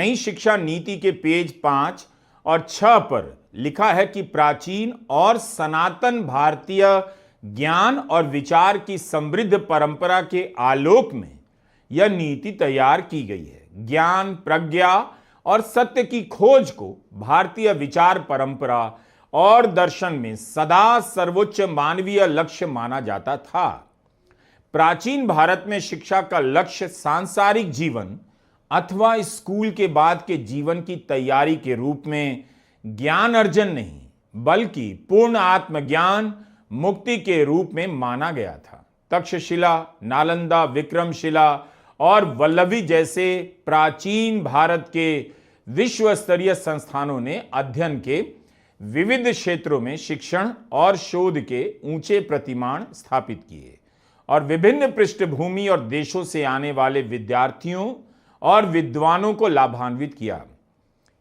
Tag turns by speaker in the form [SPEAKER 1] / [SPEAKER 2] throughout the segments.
[SPEAKER 1] नई शिक्षा नीति के पेज 5 और 6 पर लिखा है कि प्राचीन और सनातन भारतीय ज्ञान और विचार की समृद्ध परंपरा के आलोक में यह नीति तैयार की गई है। ज्ञान, प्रज्ञा और सत्य की खोज को भारतीय विचार परंपरा और दर्शन में सदा सर्वोच्च मानवीय लक्ष्य माना जाता था। प्राचीन भारत में शिक्षा का लक्ष्य सांसारिक जीवन अथवा स्कूल के बाद के जीवन की तैयारी के रूप में ज्ञान अर्जन नहीं, बल्कि पूर्ण आत्मज्ञान मुक्ति के रूप में माना गया था। तक्षशिला, नालंदा, विक्रमशिला और वल्लभी जैसे प्राचीन भारत के विश्व स्तरीय संस्थानों ने अध्ययन के विविध क्षेत्रों में शिक्षण और शोध के ऊंचे प्रतिमान स्थापित किए और विभिन्न पृष्ठभूमि और देशों से आने वाले विद्यार्थियों और विद्वानों को लाभान्वित किया।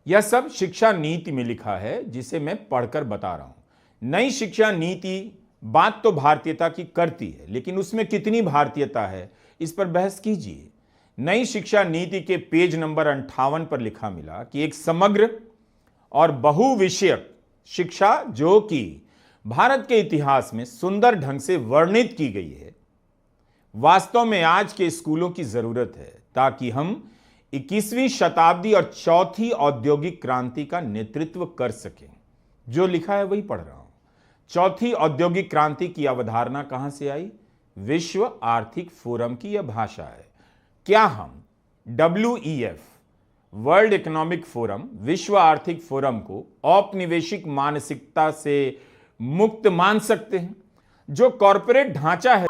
[SPEAKER 1] यह सब शिक्षा नीति में लिखा है, जिसे मैं पढ़कर बता रहा हूं। नई शिक्षा नीति बात तो भारतीयता की करती है, लेकिन उसमें कितनी भारतीयता है, इस पर बहस कीजिए। नई शिक्षा नीति के पेज नंबर 58 पर लिखा मिला कि एक समग्र और बहुविषयक शिक्षा जो कि भारत के इतिहास में सुंदर ढंग से वर्णित की गई है, वास्तव में आज के स्कूलों की जरूरत है, ताकि हम 21वीं शताब्दी और चौथी औद्योगिक क्रांति का नेतृत्व कर सकें। जो लिखा है वही पढ़ रहा हूं। चौथी औद्योगिक क्रांति की अवधारणा कहां से आई? विश्व आर्थिक फोरम की यह भाषा है। क्या हम WEF, वर्ल्ड इकोनॉमिक फोरम, विश्व आर्थिक फोरम को औपनिवेशिक मानसिकता से मुक्त मान सकते हैं? जो कॉरपोरेट ढांचा है